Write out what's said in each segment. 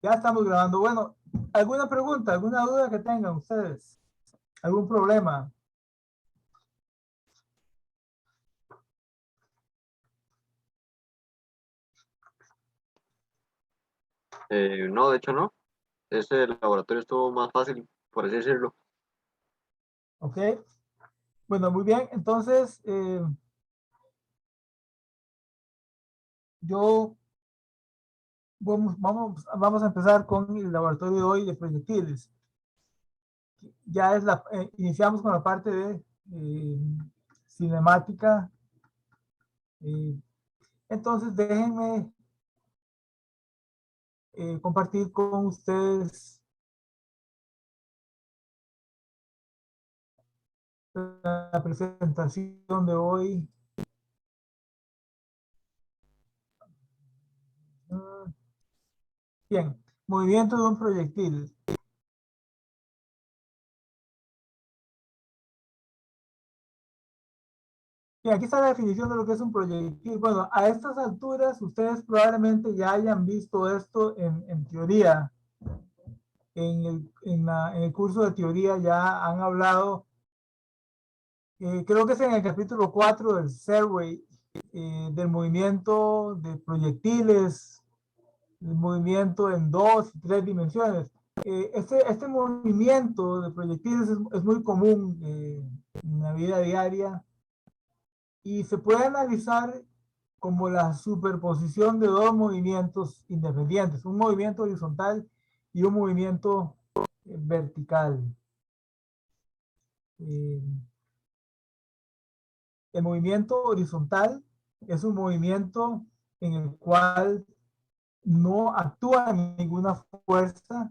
Ya estamos grabando. Bueno, ¿alguna pregunta, alguna duda que tengan ustedes? ¿Algún problema? No, de hecho no. Ese laboratorio estuvo más fácil, por así decirlo. ¿Ok? Bueno, muy bien. Entonces, yo vamos a empezar con el laboratorio de hoy de proyectiles. Ya es iniciamos con la parte de cinemática. eh, entonces, déjenme compartir con ustedes la presentación de hoy. Bien, movimiento de un proyectil. Bien, aquí está la definición de lo que es un proyectil. Bueno, a estas alturas ustedes probablemente ya hayan visto esto en teoría. En el curso de teoría ya han hablado, creo que es en el capítulo 4 del Survey, del movimiento de proyectiles, el movimiento en 2 y 3 dimensiones. Este movimiento de proyectiles es muy común en la vida diaria y se puede analizar como la superposición de dos movimientos independientes, un movimiento horizontal y un movimiento vertical. Eh, el movimiento horizontal es un movimiento en el cual no actúa ninguna fuerza,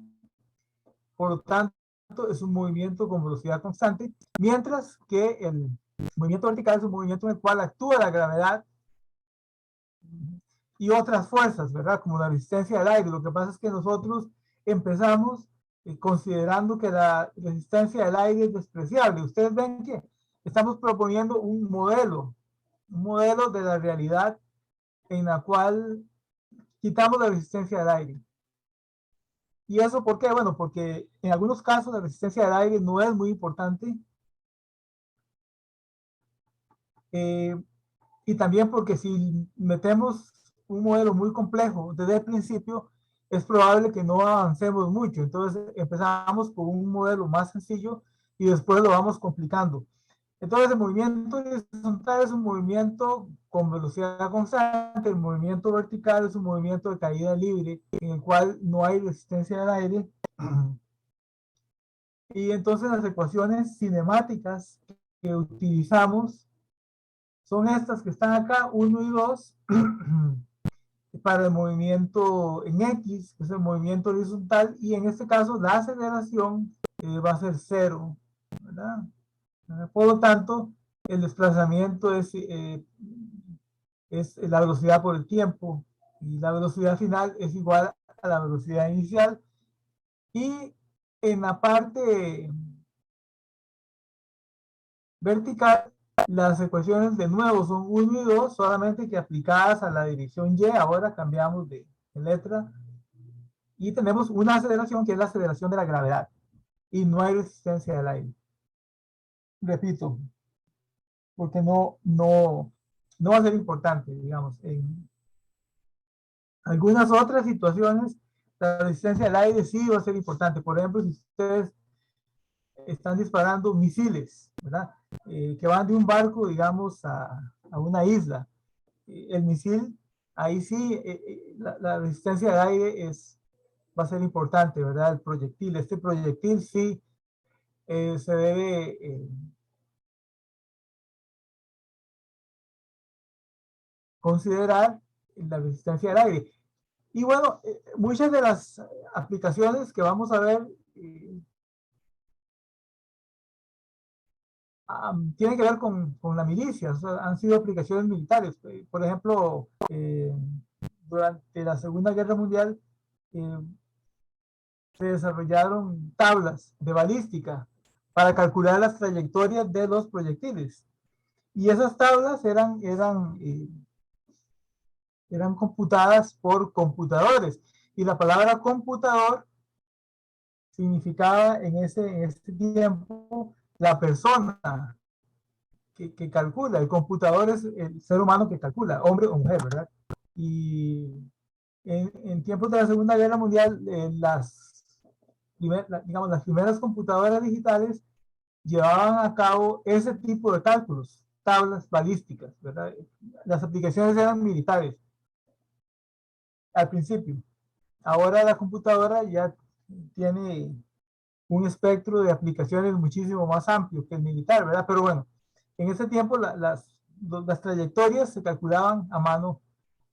por lo tanto es un movimiento con velocidad constante, mientras que el movimiento vertical es un movimiento en el cual actúa la gravedad y otras fuerzas, ¿verdad? Como la resistencia del aire. Lo que pasa es que nosotros empezamos considerando que la resistencia del aire es despreciable. Ustedes ven que estamos proponiendo un modelo de la realidad en la cual quitamos la resistencia del aire. ¿Y eso por qué? Bueno, porque en algunos casos la resistencia del aire no es muy importante. Eh, y también porque si metemos un modelo muy complejo desde el principio, es probable que no avancemos mucho. Entonces empezamos con un modelo más sencillo y después lo vamos complicando. Entonces el movimiento horizontal es un movimiento con velocidad constante, el movimiento vertical es un movimiento de caída libre en el cual no hay resistencia del aire. Y entonces las ecuaciones cinemáticas que utilizamos son estas que están acá, 1 y 2, para el movimiento en X, que es el movimiento horizontal, y en este caso la aceleración va a ser 0, ¿verdad? Por lo tanto, el desplazamiento es la velocidad por el tiempo, y la velocidad final es igual a la velocidad inicial. Y en la parte vertical, las ecuaciones de nuevo son 1 y 2, solamente que aplicadas a la dirección Y, ahora cambiamos de letra, y tenemos una aceleración que es la aceleración de la gravedad, y no hay resistencia del aire. Repito, porque no va a ser importante, digamos. En algunas otras situaciones, la resistencia del aire sí va a ser importante. Por ejemplo, si ustedes están disparando misiles, ¿verdad? Que van de un barco, digamos, a una isla. El misil, ahí sí, la resistencia del aire va a ser importante, ¿verdad? El proyectil. Este proyectil sí se debe considerar la resistencia del aire. Y bueno, muchas de las aplicaciones que vamos a ver tienen que ver con la milicia, o sea, han sido aplicaciones militares. Por ejemplo, durante la Segunda Guerra Mundial eh, se desarrollaron tablas de balística para calcular las trayectorias de los proyectiles. Y esas tablas eran computadas por computadores. Y la palabra computador significaba en este tiempo la persona que calcula. El computador es el ser humano que calcula, hombre o mujer, ¿verdad? Y en tiempos de la Segunda Guerra Mundial, digamos, las primeras computadoras digitales llevaban a cabo ese tipo de cálculos, tablas balísticas, ¿verdad? Las aplicaciones eran militares al principio. Ahora la computadora ya tiene un espectro de aplicaciones muchísimo más amplio que el militar, ¿verdad? Pero bueno, en ese tiempo las trayectorias se calculaban a mano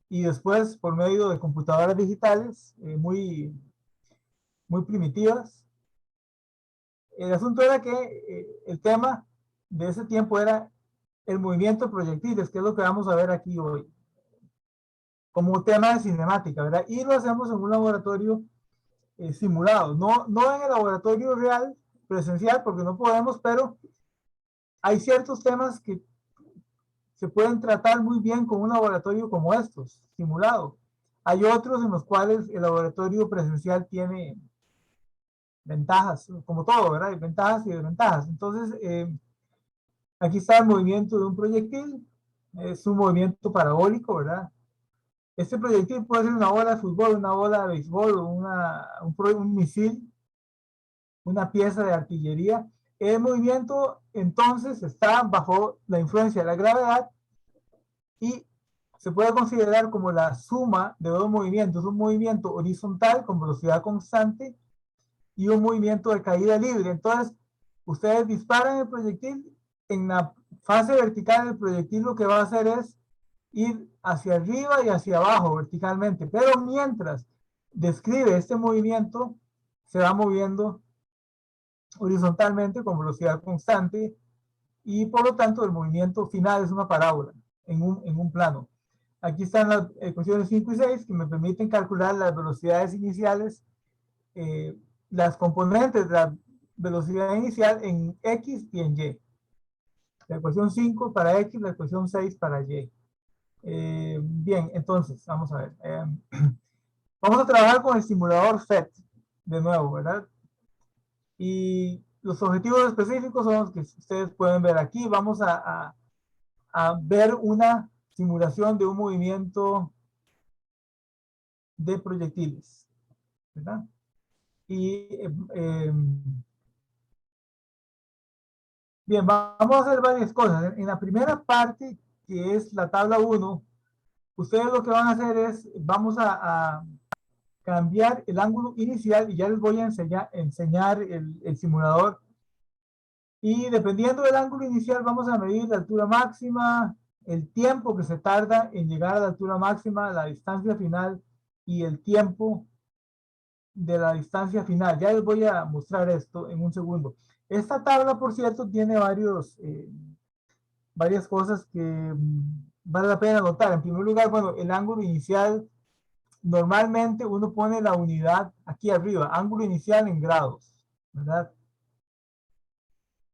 y después por medio de computadoras digitales muy primitivas. El asunto era que el tema de ese tiempo era el movimiento de proyectiles, que es lo que vamos a ver aquí hoy, como tema de cinemática, ¿verdad? Y lo hacemos en un laboratorio simulado, no en el laboratorio real, presencial, porque no podemos, pero hay ciertos temas que se pueden tratar muy bien con un laboratorio como estos, simulado. Hay otros en los cuales el laboratorio presencial tiene ventajas, como todo, ¿verdad? Hay ventajas y desventajas. Entonces, aquí está el movimiento de un proyectil, es un movimiento parabólico, ¿verdad? Este proyectil puede ser una bola de fútbol, una bola de béisbol, un misil, una pieza de artillería. El movimiento entonces está bajo la influencia de la gravedad y se puede considerar como la suma de dos movimientos, un movimiento horizontal con velocidad constante y un movimiento de caída libre. Entonces, ustedes disparan el proyectil, en la fase vertical del proyectil lo que va a hacer es ir hacia arriba y hacia abajo verticalmente, pero mientras describe este movimiento, se va moviendo horizontalmente con velocidad constante y por lo tanto el movimiento final es una parábola en un plano. Aquí están las ecuaciones 5 y 6 que me permiten calcular las velocidades iniciales, las componentes de la velocidad inicial en X y en Y. La ecuación 5 para X, la ecuación 6 para Y. Bien, entonces, vamos a ver. Vamos a trabajar con el simulador FET, de nuevo, ¿verdad? Y los objetivos específicos son los que ustedes pueden ver aquí. Vamos a ver una simulación de un movimiento de proyectiles, ¿verdad? Y bien, vamos a hacer varias cosas. En la primera parte, que es la tabla 1, ustedes lo que van a hacer es, vamos a cambiar el ángulo inicial y ya les voy a enseñar el simulador. Y dependiendo del ángulo inicial, vamos a medir la altura máxima, el tiempo que se tarda en llegar a la altura máxima, la distancia final y el tiempo de la distancia final. Ya les voy a mostrar esto en un segundo. Esta tabla, por cierto, tiene varias cosas que vale la pena notar. En primer lugar, bueno, el ángulo inicial, normalmente uno pone la unidad aquí arriba, ángulo inicial en grados, ¿verdad?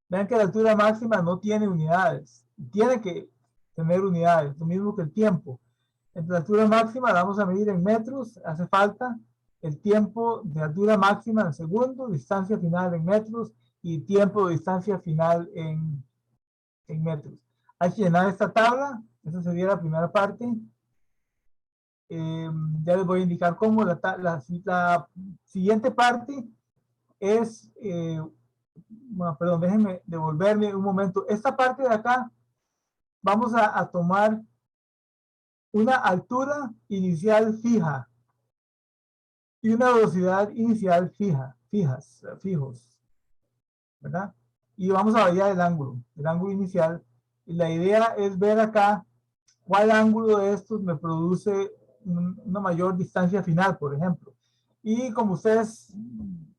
Vean que la altura máxima no tiene unidades, tiene que tener unidades, lo mismo que el tiempo. En la altura máxima la vamos a medir en metros, hace falta el tiempo de altura máxima en segundos, distancia final en metros y tiempo de distancia final en metros. Hay que llenar esta tabla, esa sería la primera parte. Ya les voy a indicar cómo la siguiente parte es, bueno, perdón, déjenme devolverme un momento. Esta parte de acá, vamos a tomar una altura inicial fija y una velocidad inicial fijos, ¿verdad? Y vamos a variar el ángulo inicial. Y la idea es ver acá cuál ángulo de estos me produce una mayor distancia final, por ejemplo. Y como ustedes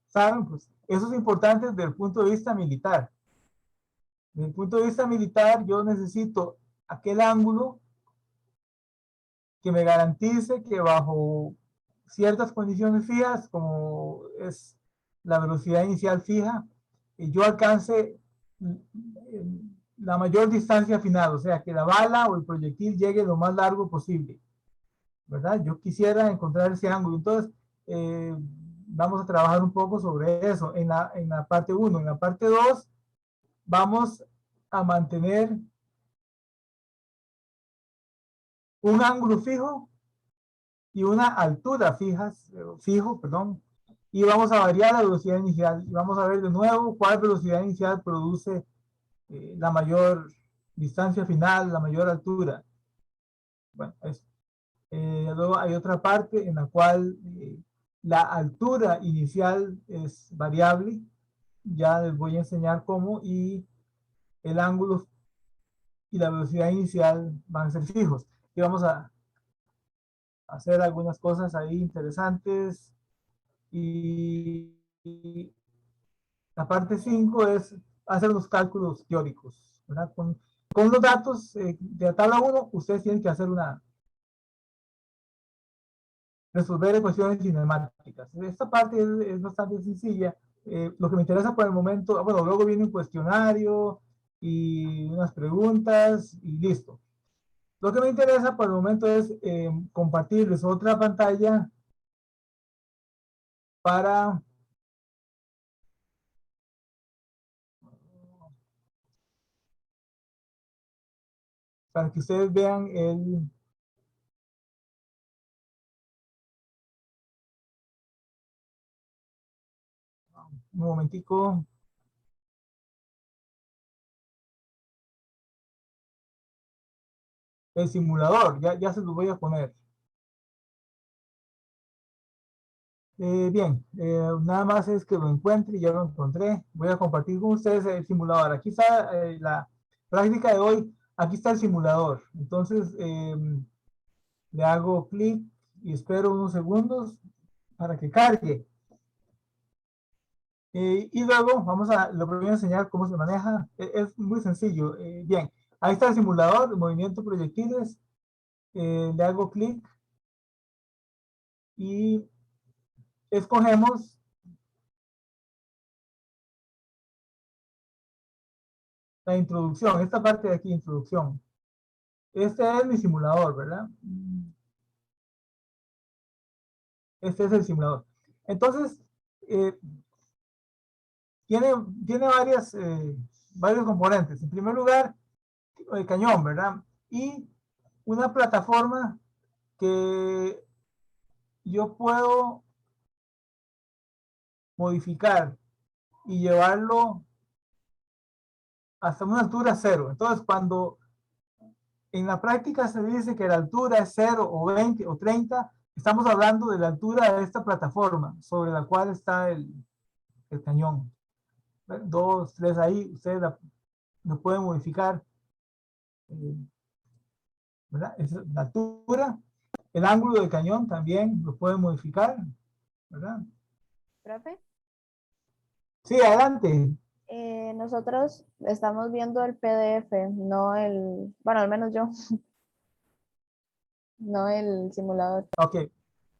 saben, pues eso es importante desde el punto de vista militar. Desde el punto de vista militar, yo necesito aquel ángulo que me garantice que bajo ciertas condiciones fijas, como es la velocidad inicial fija, yo alcance la mayor distancia final, o sea, que la bala o el proyectil llegue lo más largo posible, ¿verdad? Yo quisiera encontrar ese ángulo. Entonces, vamos a trabajar un poco sobre eso en la parte 1. En la parte 2 vamos a mantener un ángulo fijo y una altura fijo, perdón, y vamos a variar la velocidad inicial y vamos a ver de nuevo cuál velocidad inicial produce la mayor distancia final, la mayor altura. Bueno, luego hay otra parte en la cual la altura inicial es variable, ya les voy a enseñar cómo, y el ángulo y la velocidad inicial van a ser fijos. Y vamos a hacer algunas cosas ahí interesantes. Y la parte 5 es hacer los cálculos teóricos, ¿verdad? Con los datos de la tabla 1, ustedes tienen que hacer resolver ecuaciones cinemáticas. Esta parte es bastante sencilla. Lo que me interesa por el momento, bueno, luego viene un cuestionario y unas preguntas y listo. Lo que me interesa por el momento es compartirles otra pantalla para que ustedes vean un momentico, el simulador, ya se los voy a poner. Bien, nada más es que lo encuentre y ya lo encontré. Voy a compartir con ustedes el simulador. Aquí está la práctica de hoy. Aquí está el simulador. Entonces, le hago clic y espero unos segundos para que cargue. Y luego le voy a enseñar cómo se maneja. Es muy sencillo. Bien, ahí está el simulador, movimiento proyectiles. Le hago clic y escogemos la introducción, esta parte de aquí, introducción. Este es mi simulador, ¿verdad? Este es el simulador. Entonces, eh, tiene, tiene varios componentes. En primer lugar, el cañón, ¿verdad? Y una plataforma que yo puedo modificar y llevarlo hasta una altura cero. Entonces, cuando en la práctica se dice que la altura es 0 o 20 o 30, estamos hablando de la altura de esta plataforma sobre la cual está el cañón. 2, 3 ahí, ustedes lo pueden modificar. ¿Verdad? Es la altura, el ángulo del cañón también lo pueden modificar, ¿verdad? Profe, Sí, adelante. nosotros estamos viendo el PDF, no bueno, al menos yo, no el simulador. Ok,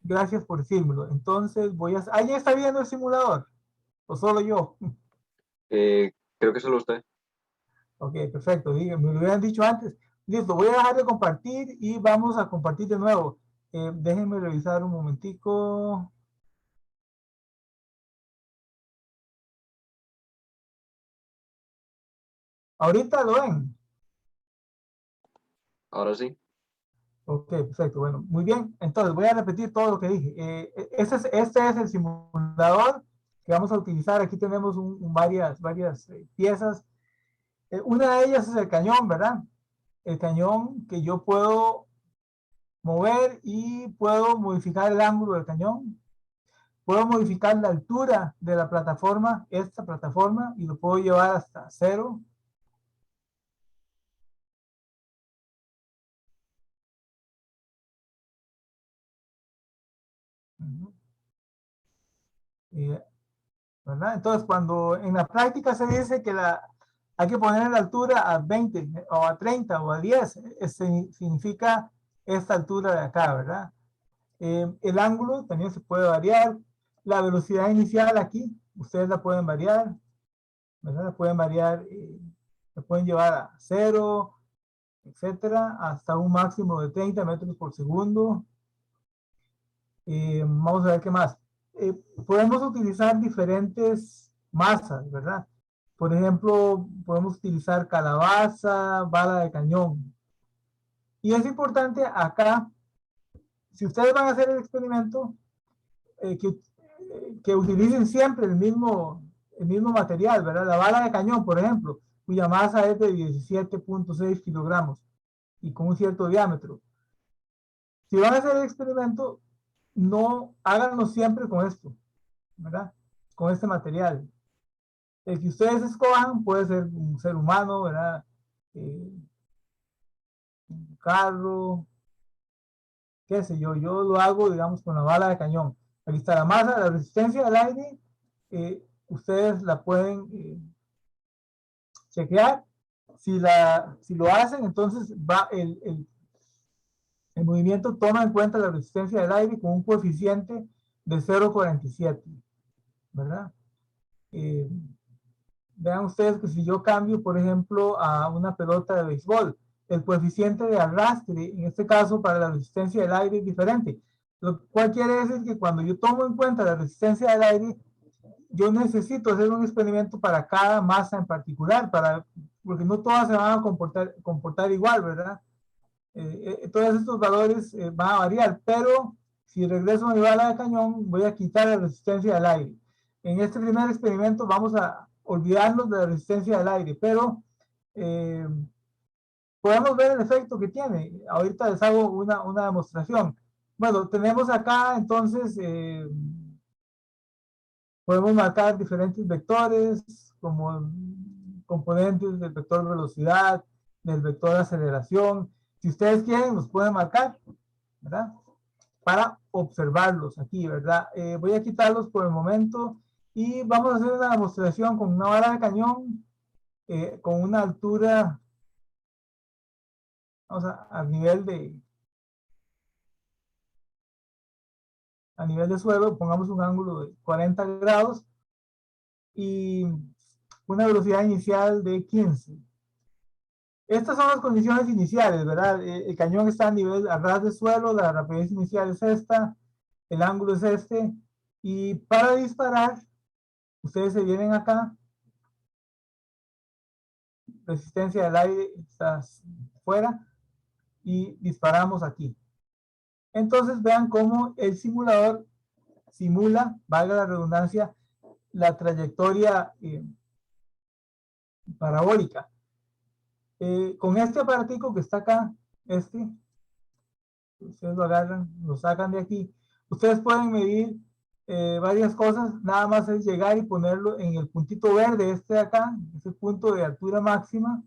gracias por decírmelo. Entonces ¿alguien está viendo el simulador? ¿O solo yo? Creo que solo usted. Ok, perfecto. Me lo hubieran dicho antes. Listo, voy a dejar de compartir y vamos a compartir de nuevo. Déjenme revisar un momentico. Ahorita lo ven. Ahora sí. Ok, perfecto. Bueno, muy bien. Entonces voy a repetir todo lo que dije. Este es el simulador que vamos a utilizar. Aquí tenemos varias piezas. Una de ellas es el cañón, ¿verdad? El cañón que yo puedo mover y puedo modificar el ángulo del cañón. Puedo modificar la altura de la plataforma, esta plataforma, y lo puedo llevar hasta cero. ¿Verdad? Entonces, cuando en la práctica se dice que hay que poner la altura a 20 o a 30 o a 10, significa esta altura de acá, ¿verdad? El ángulo también se puede variar. La velocidad inicial aquí, ustedes la pueden variar, ¿verdad? La pueden variar, la pueden llevar a cero, etcétera, hasta un máximo de 30 metros por segundo. Vamos a ver qué más. Podemos utilizar diferentes masas, ¿verdad? Por ejemplo, podemos utilizar calabaza, bala de cañón. Y es importante acá, si ustedes van a hacer el experimento, que utilicen siempre el mismo material, ¿verdad? La bala de cañón, por ejemplo, cuya masa es de 17.6 kilogramos y con un cierto diámetro. Si van a hacer el experimento, no háganlo siempre con esto, ¿verdad? Con este material. El que ustedes escojan puede ser un ser humano, ¿verdad? Un carro, qué sé yo. Yo lo hago, digamos, con la bala de cañón. Aquí está la masa, la resistencia al aire. Ustedes la pueden chequear. Si lo hacen, entonces va el movimiento toma en cuenta la resistencia del aire con un coeficiente de 0,47, ¿verdad? Vean ustedes que si yo cambio, por ejemplo, a una pelota de béisbol, el coeficiente de arrastre, en este caso para la resistencia del aire es diferente. Lo cual quiere decir que cuando yo tomo en cuenta la resistencia del aire, yo necesito hacer un experimento para cada masa en particular, porque no todas se van a comportar igual, ¿verdad? Todos estos valores van a variar, pero si regreso a mi bala de cañón, voy a quitar la resistencia del aire. En este primer experimento vamos a olvidarnos de la resistencia del aire, pero podemos ver el efecto que tiene. Ahorita les hago una demostración. Bueno, tenemos acá entonces, podemos marcar diferentes vectores como componentes del vector velocidad, del vector aceleración. Si ustedes quieren, los pueden marcar, ¿verdad? Para observarlos aquí, ¿verdad? Voy a quitarlos por el momento y vamos a hacer una demostración con una vara de cañón con una altura, vamos a nivel de suelo, pongamos un ángulo de 40 grados y una velocidad inicial de 15. Estas son las condiciones iniciales, ¿verdad? El cañón está a ras de suelo, la rapidez inicial es esta, el ángulo es este, y para disparar, ustedes se vienen acá, resistencia del aire está fuera, y disparamos aquí. Entonces vean cómo el simulador simula, valga la redundancia, la trayectoria parabólica. Con este aparatico que está acá, ustedes lo agarran, lo sacan de aquí. Ustedes pueden medir varias cosas, nada más es llegar y ponerlo en el puntito verde, de acá, ese punto de altura máxima,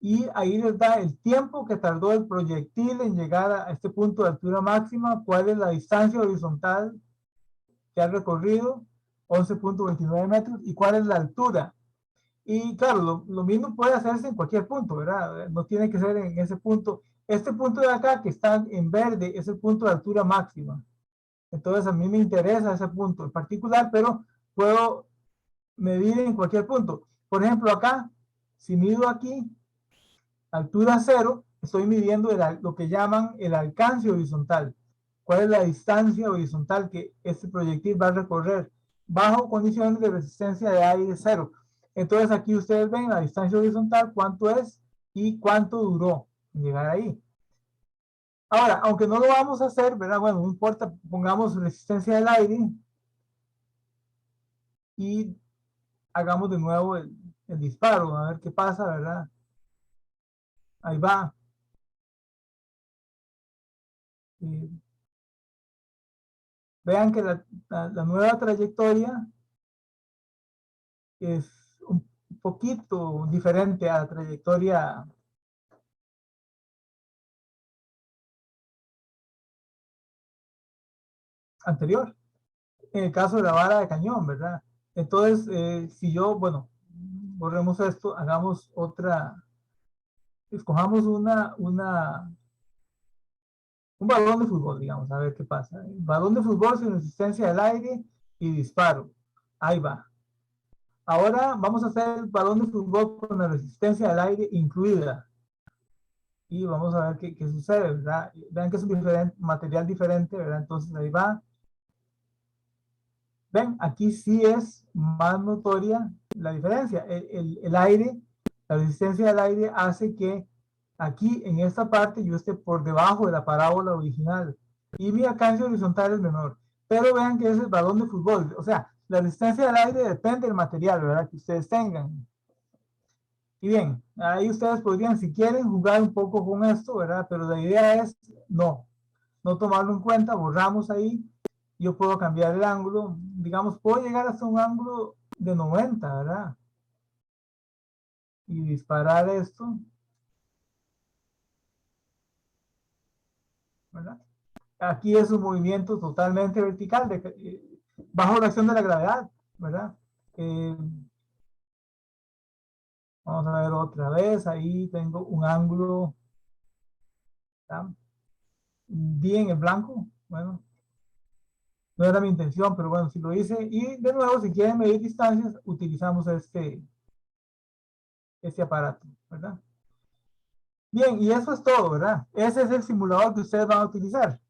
y ahí les da el tiempo que tardó el proyectil en llegar a este punto de altura máxima, cuál es la distancia horizontal que ha recorrido, 11.29 metros, y cuál es la altura. Y claro, lo mismo puede hacerse en cualquier punto, ¿verdad? No tiene que ser en ese punto. Este punto de acá que está en verde es el punto de altura máxima. Entonces a mí me interesa ese punto en particular, pero puedo medir en cualquier punto. Por ejemplo, acá, si mido aquí, altura 0, estoy midiendo lo que llaman el alcance horizontal. ¿Cuál es la distancia horizontal que este proyectil va a recorrer bajo condiciones de resistencia de aire 0? Entonces aquí ustedes ven la distancia horizontal, cuánto es y cuánto duró en llegar ahí. Ahora, aunque no lo vamos a hacer, ¿verdad? Bueno, no importa, pongamos resistencia del aire y hagamos de nuevo el disparo, a ver qué pasa, ¿verdad? Ahí va. Vean que la nueva trayectoria es un poquito diferente a la trayectoria anterior. En el caso de la vara de cañón, ¿verdad? Entonces, si yo, bueno, borremos esto, hagamos otra, escojamos un balón de fútbol, digamos, a ver qué pasa. Balón de fútbol sin resistencia al aire y disparo. Ahí va. Ahora vamos a hacer el balón de fútbol con la resistencia al aire incluida. y vamos a ver qué sucede, ¿verdad? Vean que es un material diferente, ¿verdad? Entonces ahí va. Ven, aquí sí es más notoria la diferencia. El aire, la resistencia del aire hace que aquí en esta parte yo esté por debajo de la parábola original y mi alcance horizontal es menor. Pero vean que es el balón de fútbol. O sea, la resistencia del aire depende del material, ¿verdad? Que ustedes tengan. Y bien, ahí ustedes podrían, si quieren, jugar un poco con esto, ¿verdad? Pero la idea es no tomarlo en cuenta, borramos ahí. Yo puedo cambiar el ángulo, digamos, puedo llegar hasta un ángulo de 90, ¿verdad? Y disparar esto, ¿verdad? Aquí es un movimiento totalmente vertical, bajo la acción de la gravedad, ¿verdad? Eh, Vamos a ver otra vez, ahí tengo un ángulo, ¿verdad? Bien en blanco, bueno, no era mi intención, pero bueno, si lo hice. Y de nuevo, si quieren medir distancias, utilizamos este aparato, ¿verdad? Bien, y eso es todo, ¿verdad? Ese es el simulador que ustedes van a utilizar.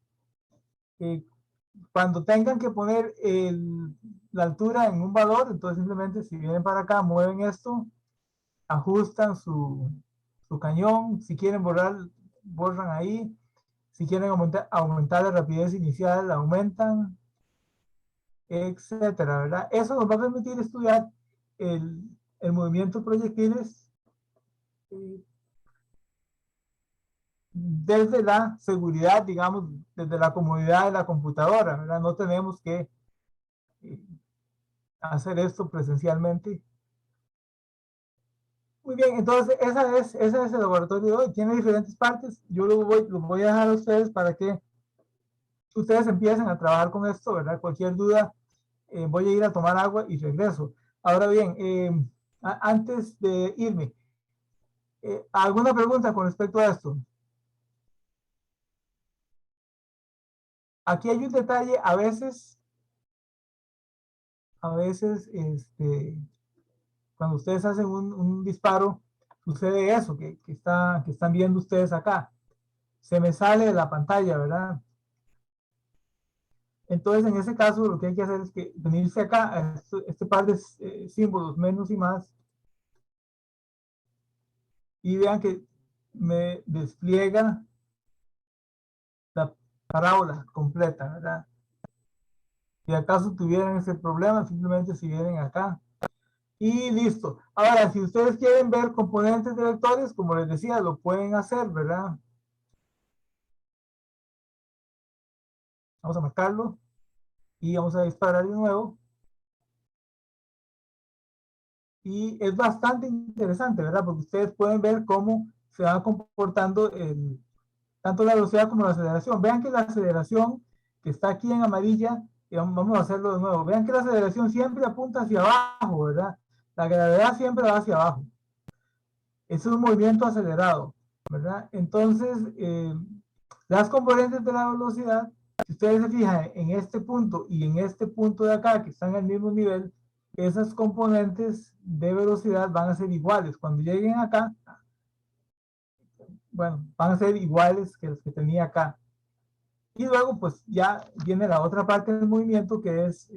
Cuando tengan que poner la altura en un valor, entonces simplemente si vienen para acá, mueven esto, ajustan su cañón, si quieren borrar, borran ahí, si quieren aumentar la rapidez inicial, la aumentan, etcétera, ¿verdad? Eso nos va a permitir estudiar el movimiento de proyectiles eh, desde la seguridad, digamos, desde la comodidad de la computadora, ¿verdad? No tenemos que eh, hacer esto presencialmente. Muy bien, entonces ese es el laboratorio de hoy. Tiene diferentes partes. Yo lo voy a dejar a ustedes para que ustedes empiecen a trabajar con esto, ¿verdad? Cualquier duda, voy a ir a tomar agua y regreso. Ahora bien, antes de irme, ¿alguna pregunta con respecto a esto? Aquí hay un detalle, a veces, cuando ustedes hacen un disparo, sucede eso que están viendo ustedes acá. Se me sale de la pantalla, ¿verdad? Entonces, en ese caso, lo que hay que hacer es que venirse acá a este par de símbolos, menos y más, y vean que me despliega la parábola completa, ¿verdad? Si acaso tuvieran ese problema, simplemente si vienen acá y listo. Ahora, si ustedes quieren ver componentes de vectores, como les decía, lo pueden hacer, ¿verdad? Vamos a marcarlo y vamos a disparar de nuevo. Y es bastante interesante, ¿verdad? Porque ustedes pueden ver cómo se va comportando tanto la velocidad como la aceleración. Vean que la aceleración que está aquí en amarilla, vamos a hacerlo de nuevo. Vean que la aceleración siempre apunta hacia abajo, ¿verdad? La gravedad siempre va hacia abajo. Es un movimiento acelerado, ¿verdad? Entonces, las componentes de la velocidad, si ustedes se fijan en este punto y en este punto de acá, que están al mismo nivel, esas componentes de velocidad van a ser iguales. Cuando lleguen acá, bueno, van a ser iguales que los que tenía acá. Y luego, pues ya viene la otra parte del movimiento que es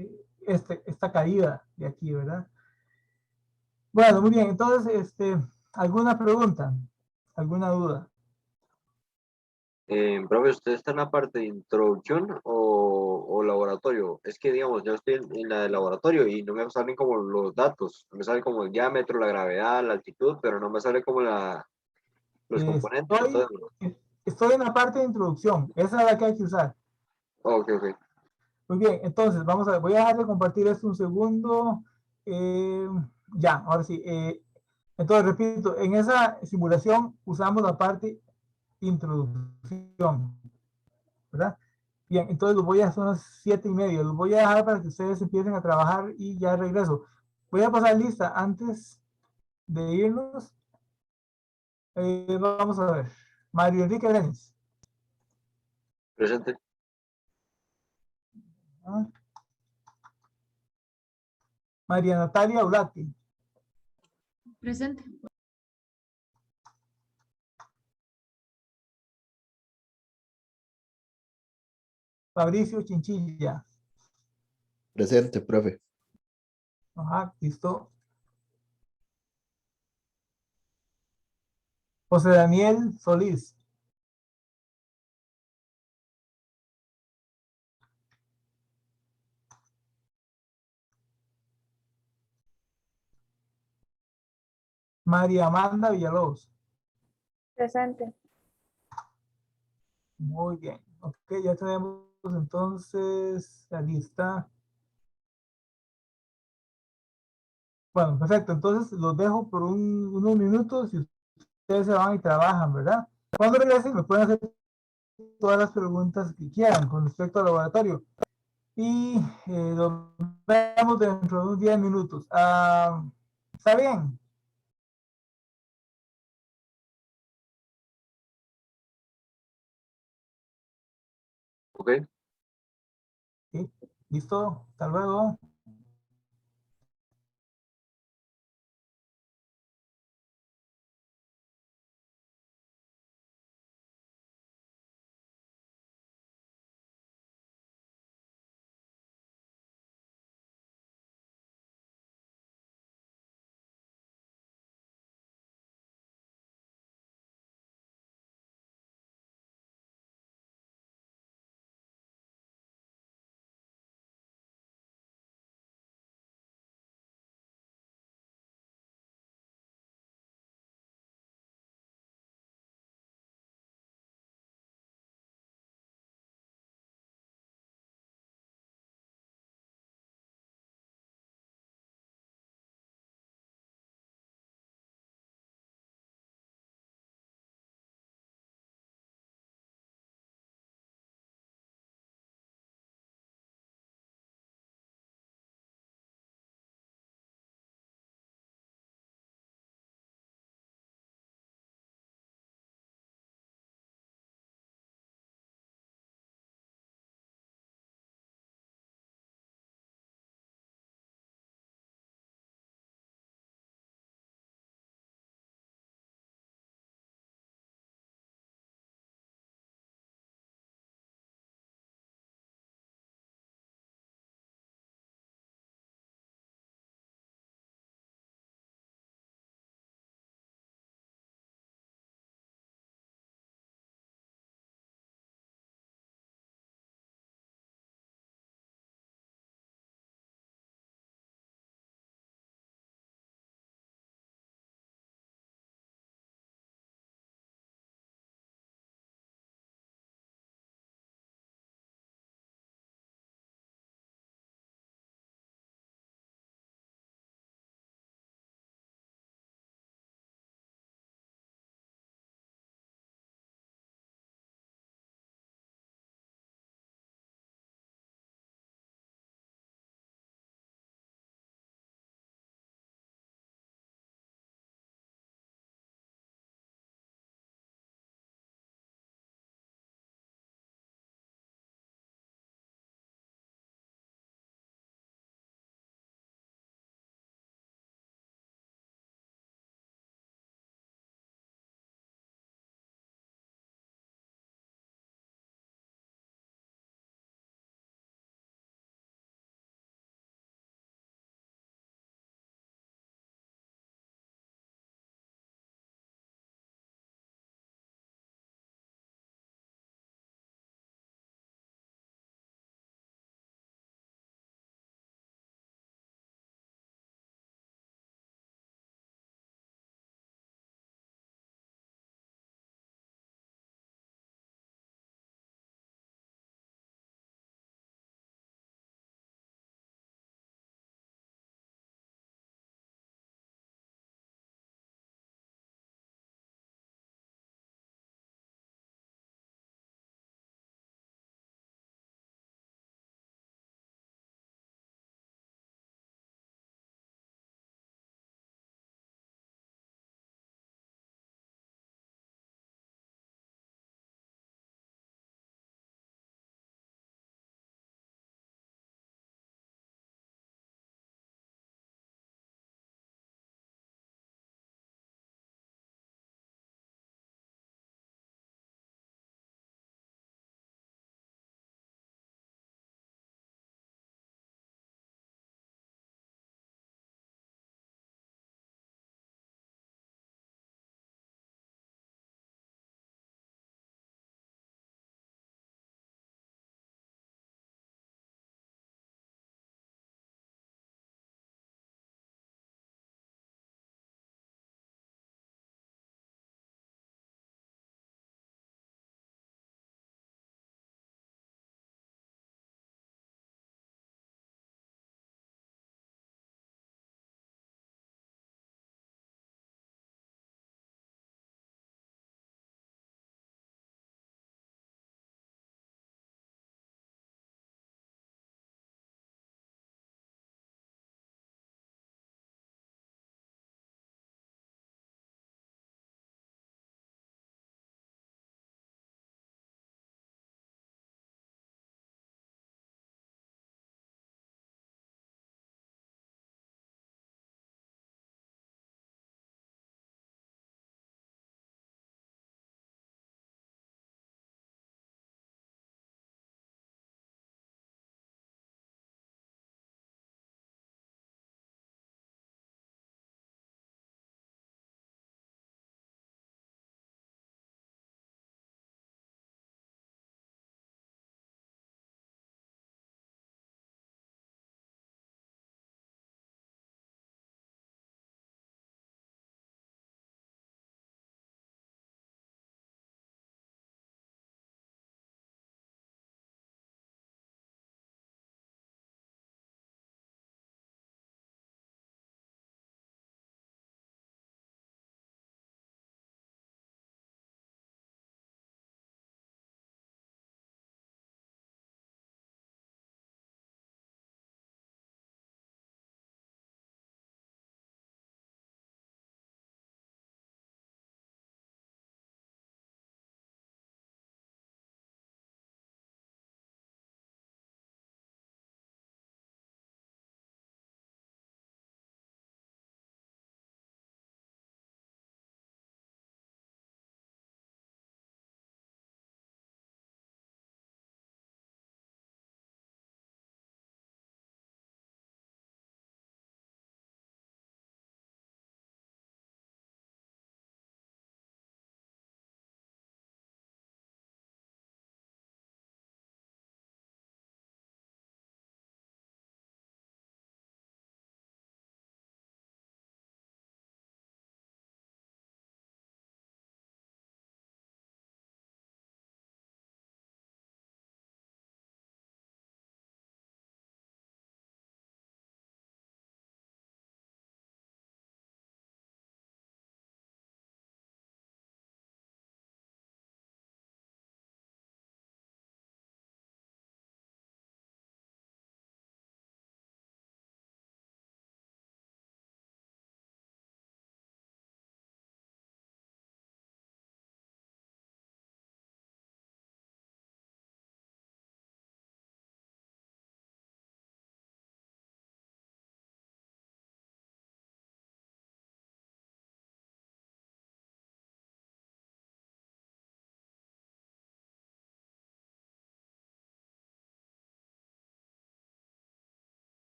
esta caída de aquí, ¿verdad? Bueno, muy bien. Entonces, ¿alguna pregunta? ¿Alguna duda? Profe, ¿usted está en la parte de introducción o laboratorio? Es que, digamos, yo estoy en la de laboratorio y no me salen como los datos. Me sale como el diámetro, la gravedad, la altitud, pero no me sale como los componentes. Estoy, Entonces, estoy en la parte de introducción. Esa es la que hay que usar. ok, ok. Muy bien, entonces vamos a ver. Voy a dejar de compartir esto un segundo. Eh, ya, ahora sí. Entonces, repito, en esa simulación usamos la parte introducción, ¿verdad? Bien, entonces los voy a, son las 7:30. Los voy a dejar para que ustedes empiecen a trabajar y ya regreso. Voy a pasar lista antes de irnos. Vamos a ver. Mario Enrique Brenes. Presente. ¿Ah? María Natalia Ulati. Presente. Fabricio Chinchilla. Presente, profe. Ajá, listo. José Daniel Solís. María Amanda Villalobos. Presente. Muy bien. Ok, ya tenemos entonces la lista. Bueno, perfecto. Entonces los dejo por unos minutos y ustedes se van y trabajan, ¿verdad? Cuando regresen me pueden hacer todas las preguntas que quieran con respecto al laboratorio. Y nos vemos dentro de unos 10 minutos. ¿Está bien? Ok. Sí. ¿Listo? Hasta luego.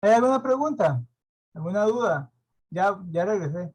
¿Hay alguna pregunta? ¿Alguna duda? Ya regresé.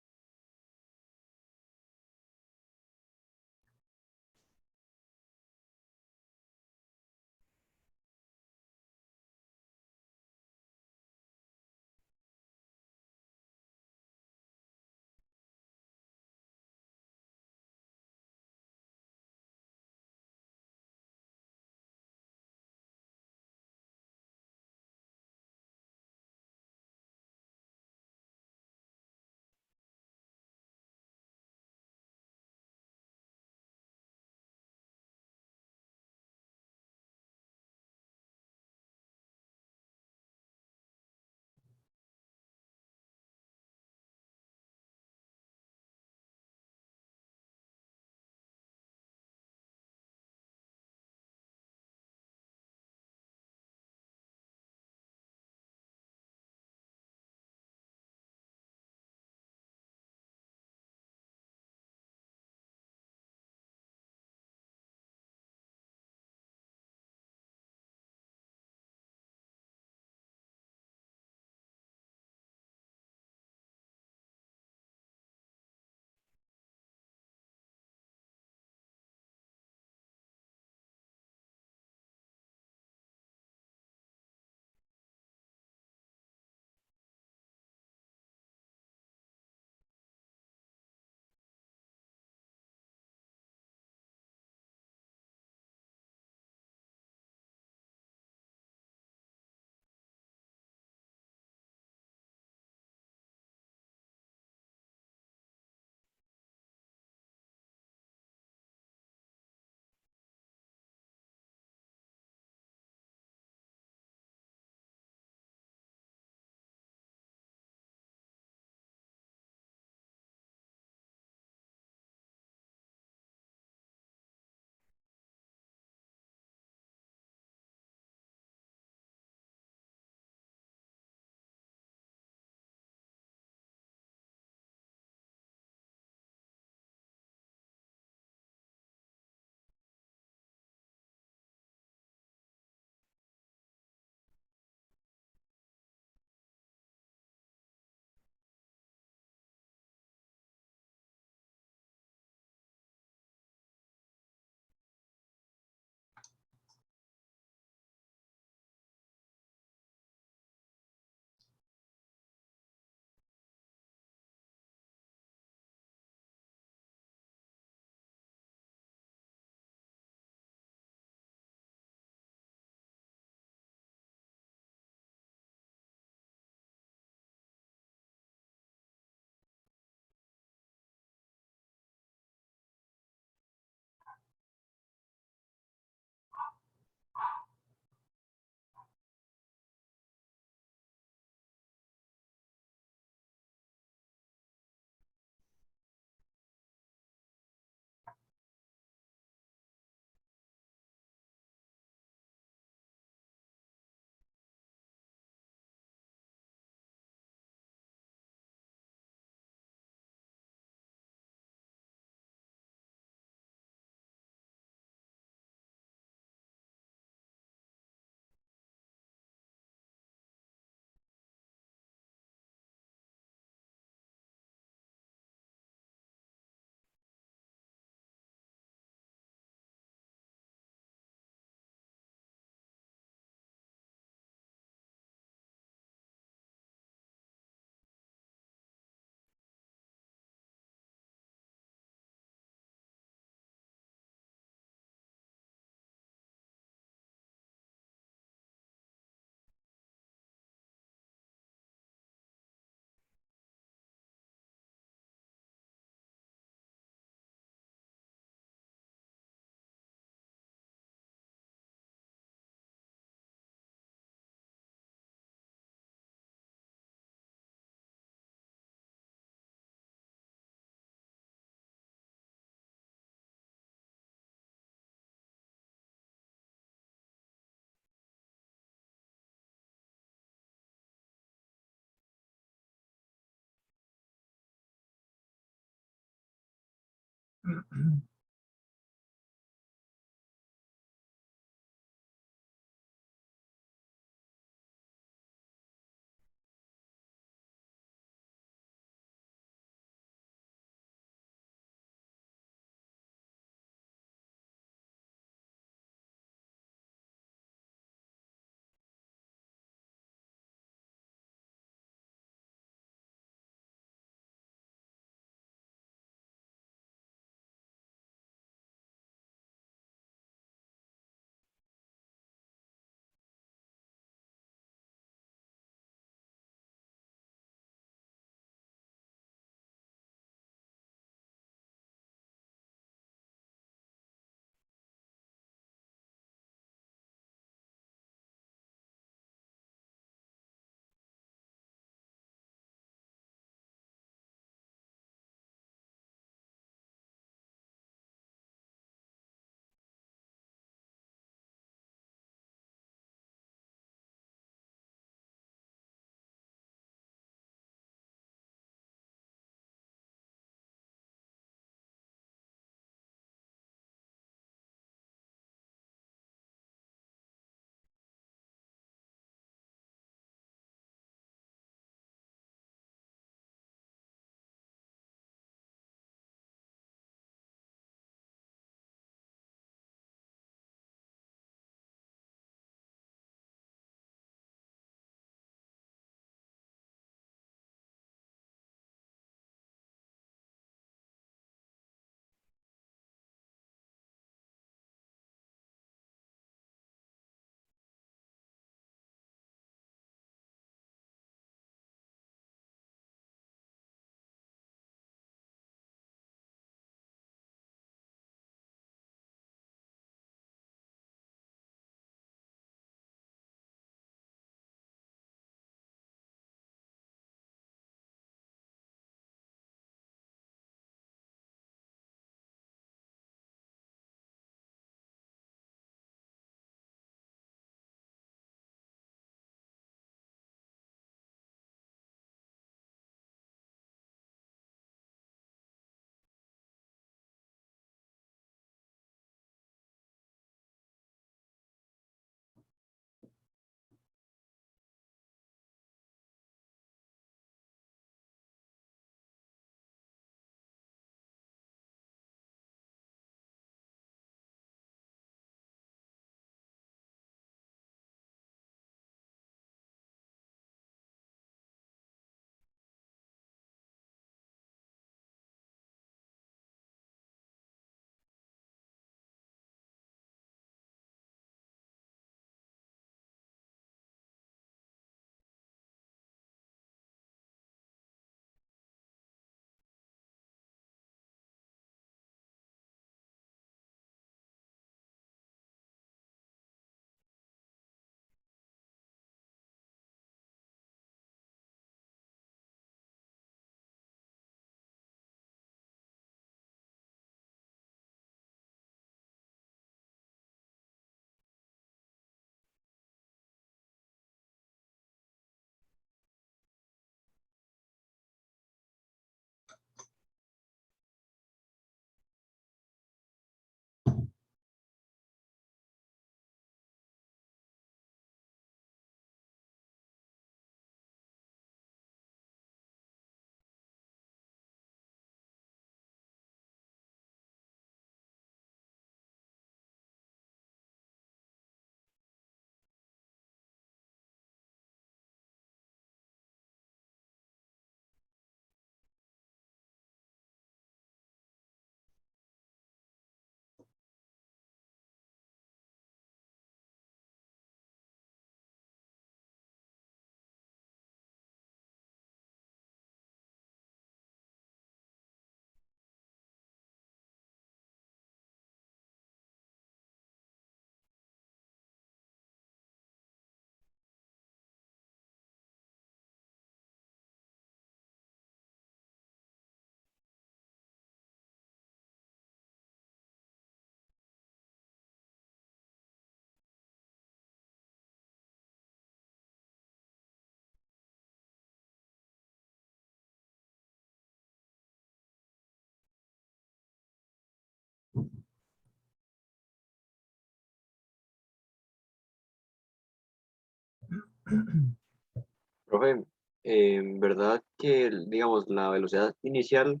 Profe, en verdad que, digamos, la velocidad inicial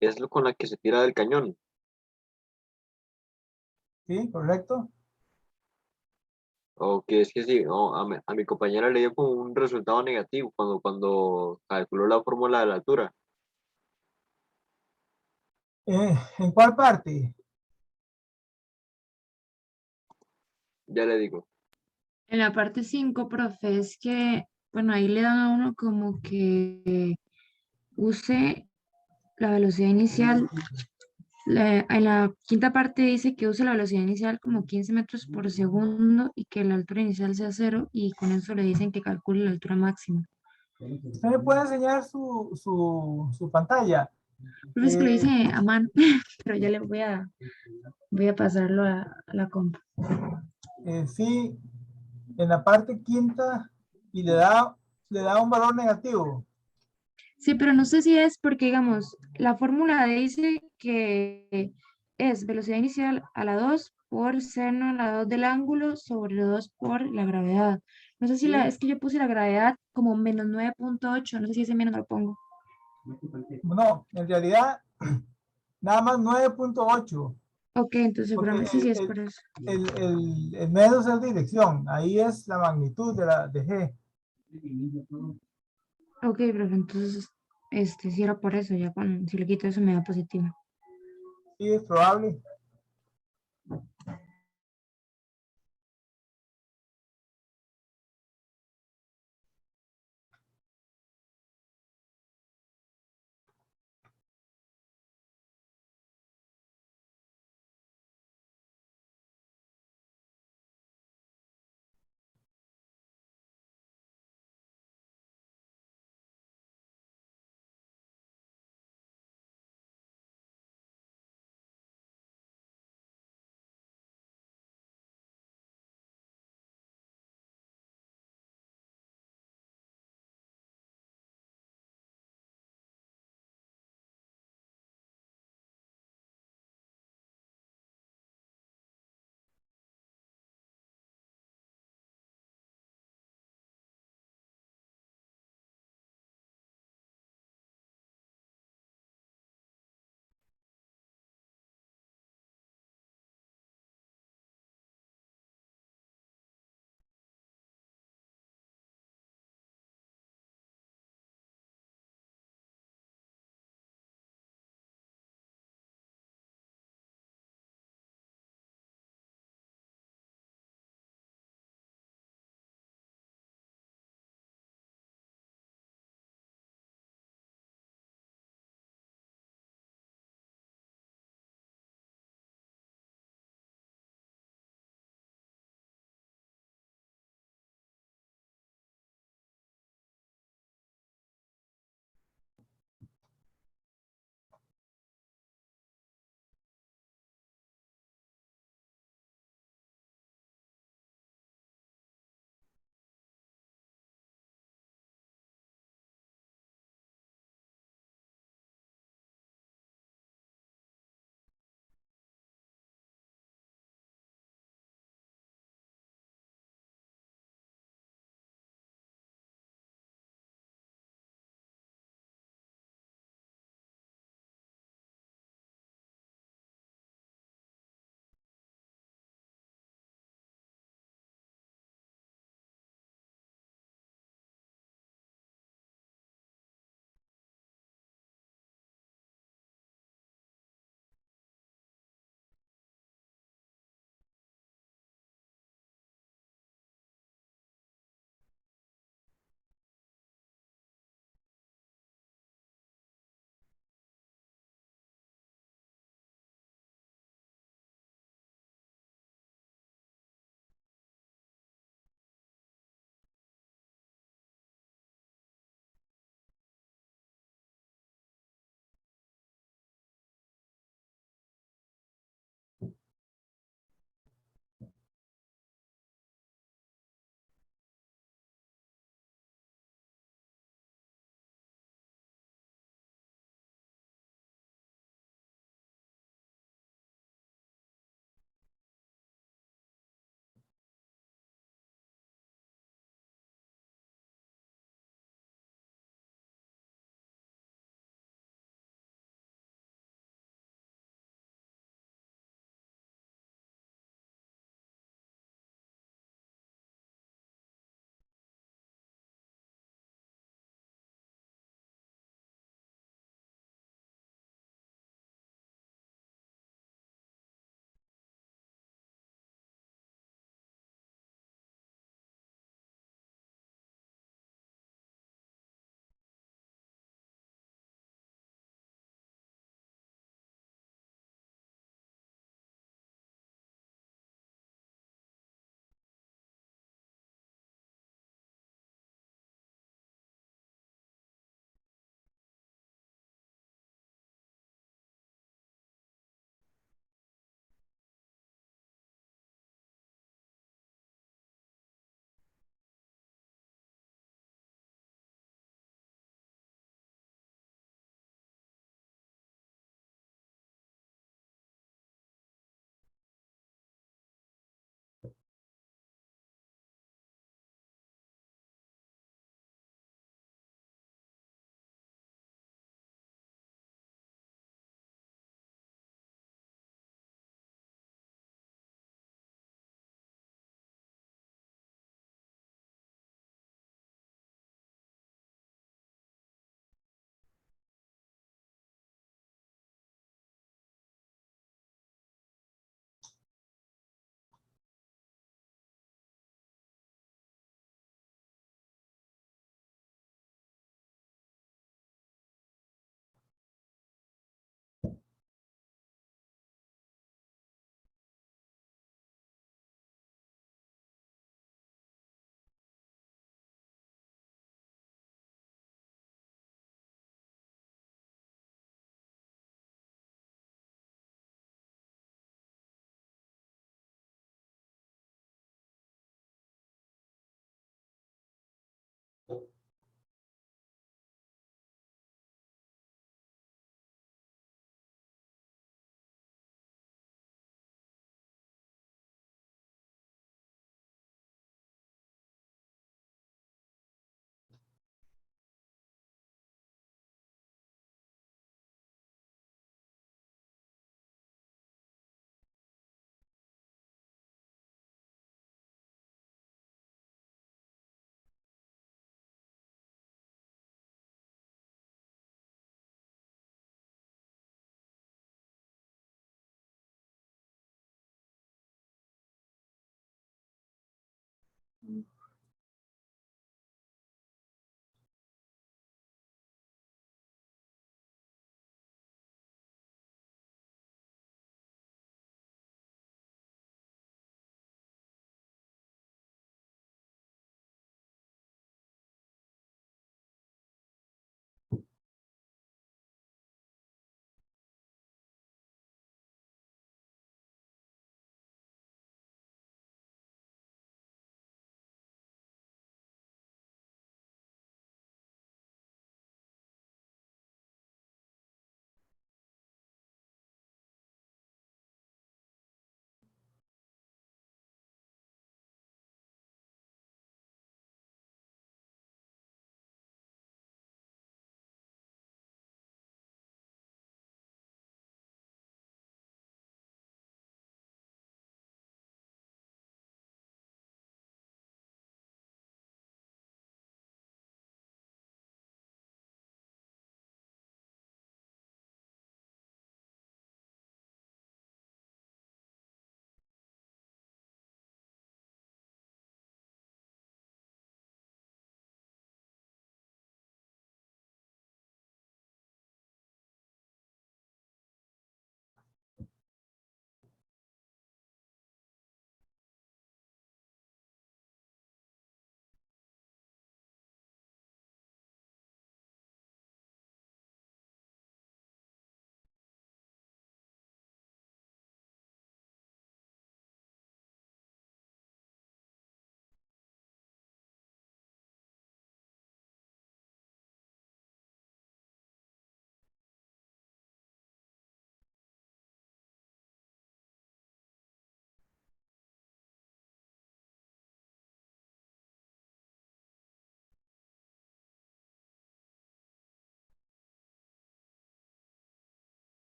es lo con la que se tira del cañón. ¿Sí? ¿Correcto? O que es que sí, no, a mi compañera le dio como un resultado negativo cuando calculó la fórmula de la altura. ¿En cuál parte? Ya le digo. En la parte 5, profe, es que, bueno, ahí le dan a uno como que use la velocidad inicial. En la quinta parte dice que use la velocidad inicial como 15 metros por segundo y que la altura inicial sea cero y con eso le dicen que calcule la altura máxima. ¿Usted me puede enseñar su pantalla? Profe, es que lo Eh, hice a mano, pero ya le voy a pasarlo a la compu. sí, en la parte quinta y le da un valor negativo. Sí, pero no sé si es porque, digamos, la fórmula dice que es velocidad inicial a la 2 por seno a la 2 del ángulo sobre 2 por la gravedad. No sé si Sí. es que yo puse la gravedad como menos 9,8, no sé si ese menos lo pongo. No, en realidad, nada más 9,8, Ok, entonces porque seguramente sí, sí es por eso. el menos es dirección, ahí es la magnitud de G. Ok, profe, entonces, si era por eso, ya cuando, si le quito eso me da positivo. Sí, es probable.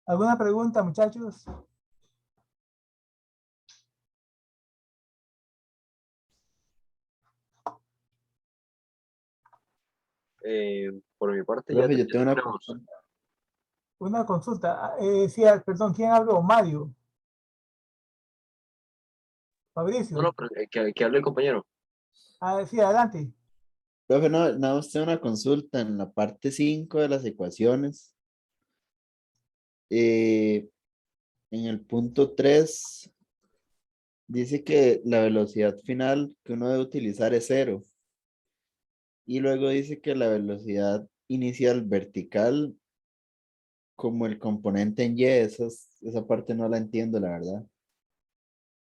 ¿Alguna pregunta, muchachos? Por mi parte ya, Profe, yo ya tengo una tenemos. consulta. Una consulta. Sí, perdón, ¿quién habló? Mario. No, no, Fabricio. pero, que hable el compañero. Sí, adelante. Profe, no, nada más tengo una consulta en la parte 5 de las ecuaciones. En el punto 3 dice que la velocidad final que uno debe utilizar es cero. Y luego dice que la velocidad inicial vertical como el componente en Y, esa parte no la entiendo, la verdad.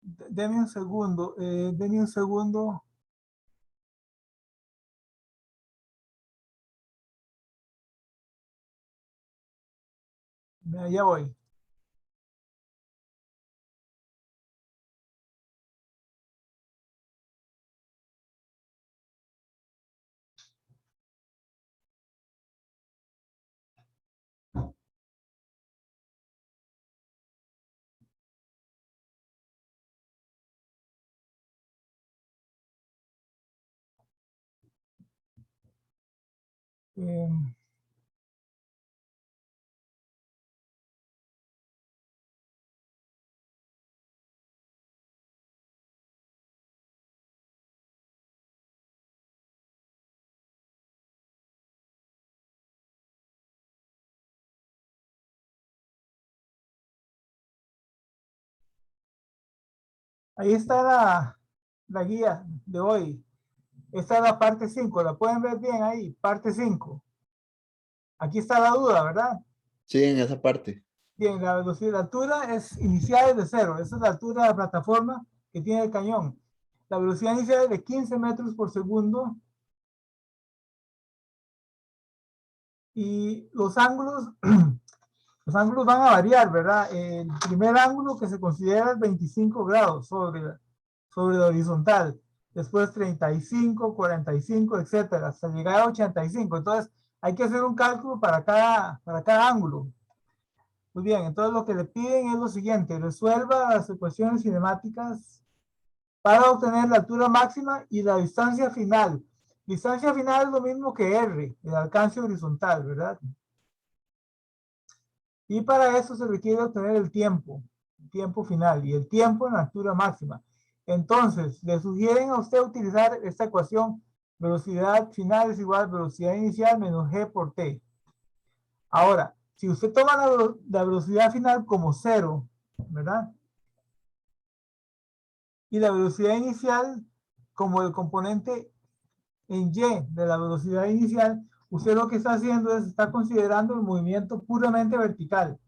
Deme un segundo. Deme un segundo. Ya voy. Eh, Ahí está la guía de hoy. Esta es la parte 5. ¿La pueden ver bien ahí? Parte 5. Aquí está la duda, ¿verdad? Sí, en esa parte. Bien, la velocidad, la altura es inicial es de 0. Esa es la altura de la plataforma que tiene el cañón. La velocidad inicial es de 15 metros por segundo. Y los ángulos, los ángulos van a variar, ¿verdad? El primer ángulo que se considera es 25 grados sobre la horizontal. Después 35, 45, etcétera, hasta llegar a 85. Entonces, hay que hacer un cálculo para cada ángulo. Muy bien, entonces lo que le piden es lo siguiente: resuelva las ecuaciones cinemáticas para obtener la altura máxima y la distancia final. Distancia final es lo mismo que R, el alcance horizontal, ¿verdad? Y para eso se requiere obtener el tiempo final y el tiempo en la altura máxima. Entonces, le sugieren a usted utilizar esta ecuación: velocidad final es igual a velocidad inicial menos g por t. Ahora, si usted toma la velocidad final como 0, ¿verdad? Y la velocidad inicial como el componente en y de la velocidad inicial, usted lo que está haciendo es, está considerando el movimiento puramente vertical.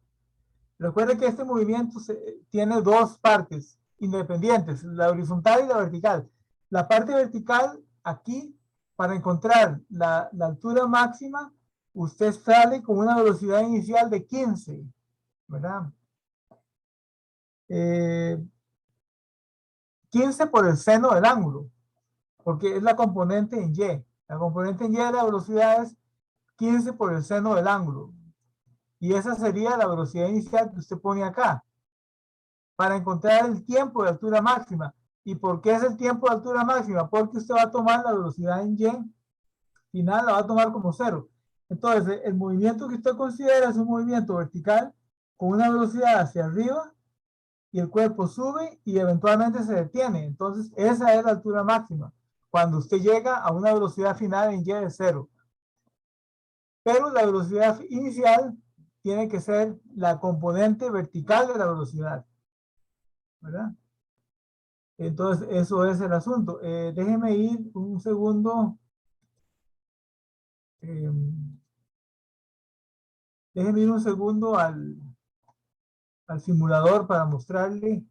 Recuerde que este movimiento tiene dos partes independientes, la horizontal y la vertical. La parte vertical, aquí, para encontrar la altura máxima, usted sale con una velocidad inicial de 15, ¿verdad? 15 por el seno del ángulo, porque es la componente en y. La componente en y de la velocidad es 15 por el seno del ángulo. Y esa sería la velocidad inicial que usted pone acá, para encontrar el tiempo de altura máxima. ¿Y por qué es el tiempo de altura máxima? Porque usted va a tomar la velocidad en y final, la va a tomar como 0. Entonces, el movimiento que usted considera es un movimiento vertical con una velocidad hacia arriba, y el cuerpo sube y eventualmente se detiene. Entonces, esa es la altura máxima, cuando usted llega a una velocidad final en y de 0. Pero la velocidad inicial tiene que ser la componente vertical de la velocidad, ¿verdad? Entonces, eso es el asunto. Déjeme ir un segundo. eh, Déjeme ir un segundo al simulador para mostrarle.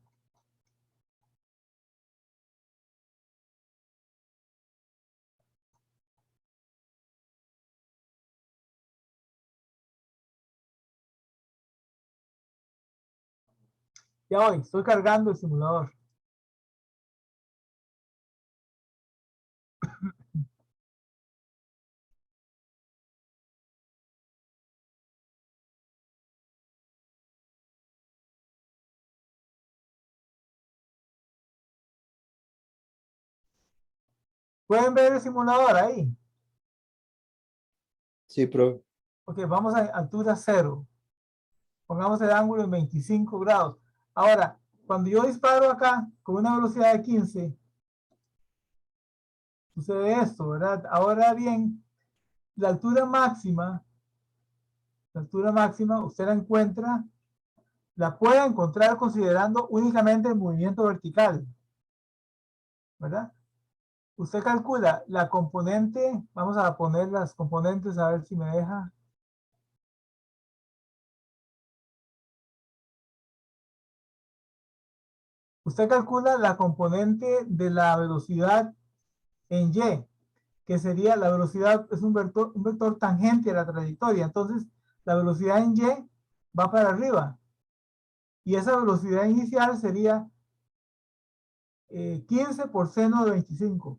Ya voy, estoy cargando el simulador. ¿Pueden ver el simulador ahí? Sí, profe. Ok, vamos a altura 0. Pongamos el ángulo en 25 grados. Ahora, cuando yo disparo acá con una velocidad de 15, sucede esto, ¿verdad? Ahora bien, la altura máxima, usted la puede encontrar considerando únicamente el movimiento vertical, ¿verdad? Usted calcula la componente, vamos a poner las componentes a ver si me deja. Usted calcula la componente de la velocidad en Y, que sería la velocidad, es un vector tangente a la trayectoria. Entonces, la velocidad en Y va para arriba. Y esa velocidad inicial sería 15 por seno de 25.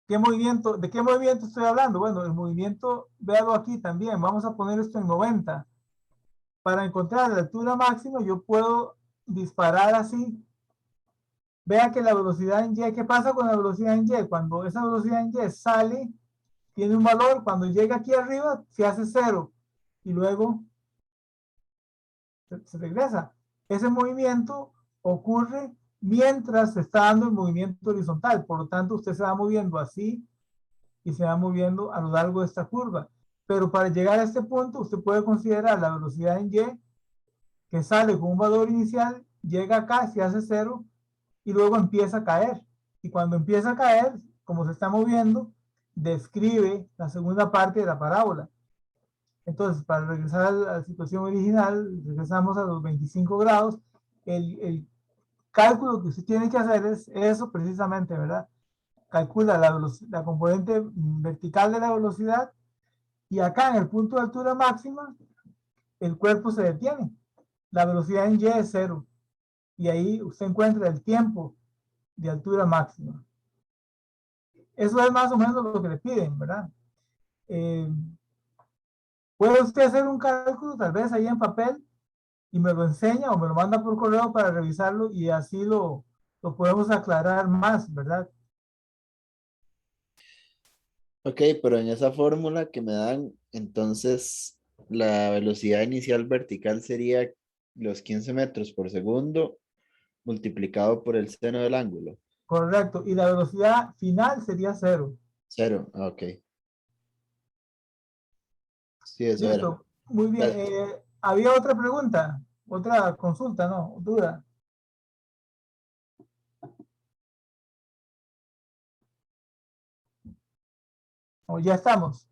¿De qué movimiento estoy hablando? Bueno, el movimiento, véalo aquí también. Vamos a poner esto en 90. Para encontrar la altura máxima, yo puedo disparar así. Vea que la velocidad en Y, ¿qué pasa con la velocidad en Y? Cuando esa velocidad en Y sale, tiene un valor, cuando llega aquí arriba, se hace 0. Y luego se regresa. Ese movimiento ocurre mientras se está dando el movimiento horizontal. Por lo tanto, usted se va moviendo así y se va moviendo a lo largo de esta curva. Pero para llegar a este punto, usted puede considerar la velocidad en Y, que sale con un valor inicial, llega acá, se hace 0 y luego empieza a caer. Y cuando empieza a caer, como se está moviendo, describe la segunda parte de la parábola. Entonces, para regresar a la situación original, regresamos a los 25 grados. El cálculo que usted tiene que hacer es eso precisamente, ¿verdad? Calcula la componente vertical de la velocidad y acá en el punto de altura máxima, el cuerpo se detiene. La velocidad en Y es 0. Y ahí usted encuentra el tiempo de altura máxima. Eso es más o menos lo que le piden, ¿verdad? ¿Puede usted hacer un cálculo tal vez ahí en papel y me lo enseña o me lo manda por correo para revisarlo y así lo podemos aclarar más, ¿verdad? Ok, pero en esa fórmula que me dan, entonces la velocidad inicial vertical sería los 15 metros por segundo multiplicado por el seno del ángulo. Correcto. Y la velocidad final sería 0. 0. Ah, ok. Sí, eso era. Listo. Muy bien. Gracias. ¿Había otra pregunta? Otra consulta, ¿no? Duda. O ya estamos.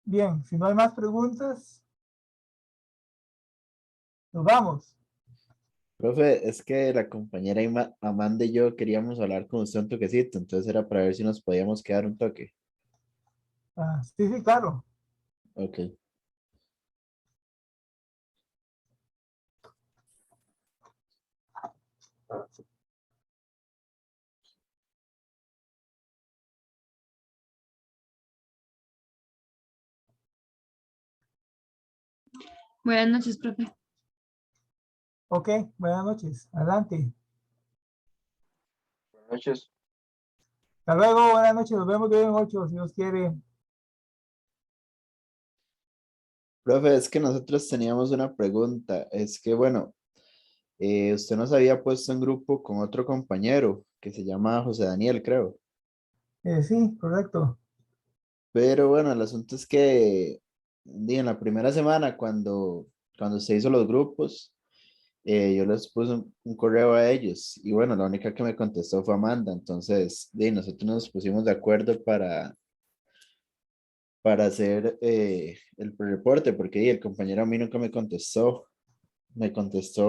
Bien, si no hay más preguntas, nos vamos. Profe, es que la compañera Amanda y yo queríamos hablar con usted un toquecito, entonces era para ver si nos podíamos quedar un toque. Ah, sí, sí, claro. Ok. Buenas noches, profe. Ok, buenas noches. Adelante. Buenas noches. Hasta luego, buenas noches. Nos vemos de hoy en 8, si Dios quiere. Profe, es que nosotros teníamos una pregunta. Es que, bueno, usted nos había puesto en grupo con otro compañero que se llama José Daniel, creo. Sí, correcto. Pero bueno, el asunto es que en la primera semana, cuando se hizo los grupos, yo les puse un correo a ellos y bueno, la única que me contestó fue Amanda. Entonces, nosotros nos pusimos de acuerdo para hacer el reporte, porque el compañero a mí nunca me contestó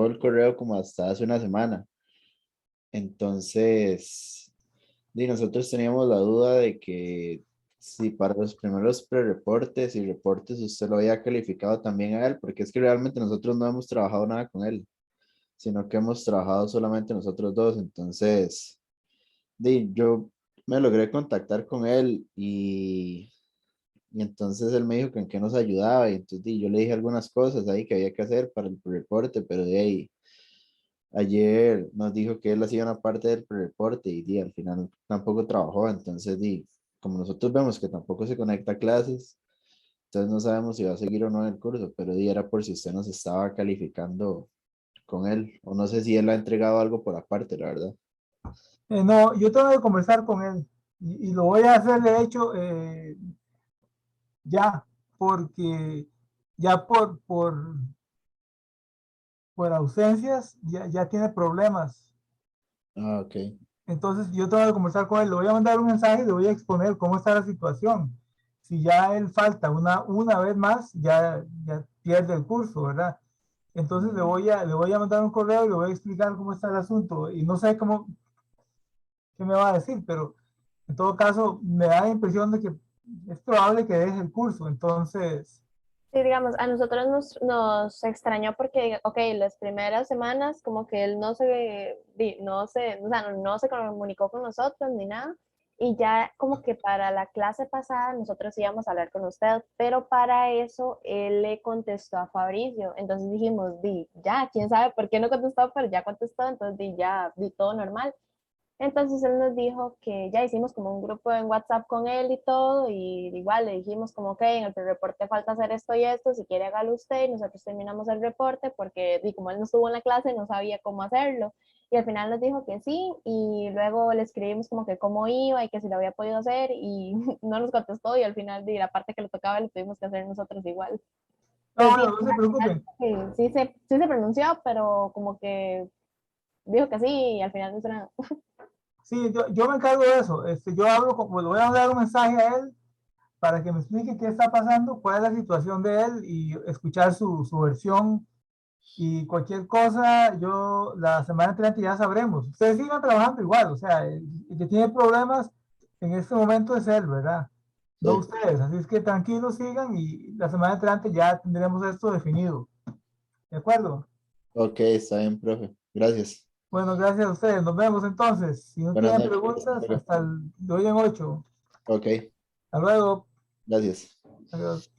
el correo como hasta hace una semana. Entonces, nosotros teníamos la duda de que si para los primeros pre-reportes y reportes usted lo había calificado también a él, porque es que realmente nosotros no hemos trabajado nada con él, sino que hemos trabajado solamente nosotros dos. Entonces, yo me logré contactar con él y entonces él me dijo que en qué nos ayudaba y entonces yo le dije algunas cosas ahí que había que hacer para el reporte, pero de ahí ayer nos dijo que él hacía una parte del reporte y al final tampoco trabajó. Entonces como nosotros vemos que tampoco se conecta a clases, entonces no sabemos si va a seguir o no en el curso, pero era por si usted nos estaba calificando con él o no sé si él ha entregado algo por aparte, la verdad. No, yo tengo que conversar con él y lo voy a hacer, de hecho, ya, porque ya por ausencias ya tiene problemas. Ah, ok. Entonces yo tengo que conversar con él, le voy a mandar un mensaje y le voy a exponer cómo está la situación. Si ya él falta una vez más, ya pierde el curso, ¿verdad? Entonces le voy a mandar un correo y le voy a explicar cómo está el asunto. Y no sé qué me va a decir, pero en todo caso me da la impresión de que es probable que deje el curso. Entonces, Sí, digamos, a nosotros nos extrañó porque, ok, las primeras semanas como que él o sea, no se comunicó con nosotros ni nada, y ya como que para la clase pasada nosotros íbamos a hablar con usted, pero para eso él le contestó a Fabricio, entonces dijimos, ya, quién sabe por qué no contestó, pero ya contestó, entonces ya, todo normal. Entonces él nos dijo que ya hicimos como un grupo en WhatsApp con él y todo, y igual le dijimos como que en el reporte falta hacer esto y esto, si quiere hágalo usted, y nosotros terminamos el reporte porque como él no estuvo en la clase no sabía cómo hacerlo, y al final nos dijo que sí, y luego le escribimos como que cómo iba y que si lo había podido hacer, y no nos contestó, y al final de la parte que le tocaba lo tuvimos que hacer nosotros igual. no, Entonces, bueno, no se preocupen. sí se pronunció, pero como que dijo que sí, y al final no hizo nada. Sí, yo me encargo de eso. Yo hablo le voy a mandar un mensaje a él para que me explique qué está pasando, cuál es la situación de él y escuchar su versión. Y cualquier cosa, yo la semana entrante ya sabremos. Ustedes sigan trabajando igual, o sea, el que tiene problemas en este momento es él, ¿verdad? No Sí. ustedes. Así es que tranquilos sigan y la semana entrante ya tendremos esto definido. ¿De acuerdo? Ok, está bien, profe. Gracias. Bueno, gracias a ustedes. Nos vemos entonces. Si no Buenas tienen noches. Hasta preguntas, luego. hasta de hoy en 8. Ok, Hasta luego. gracias. Adiós.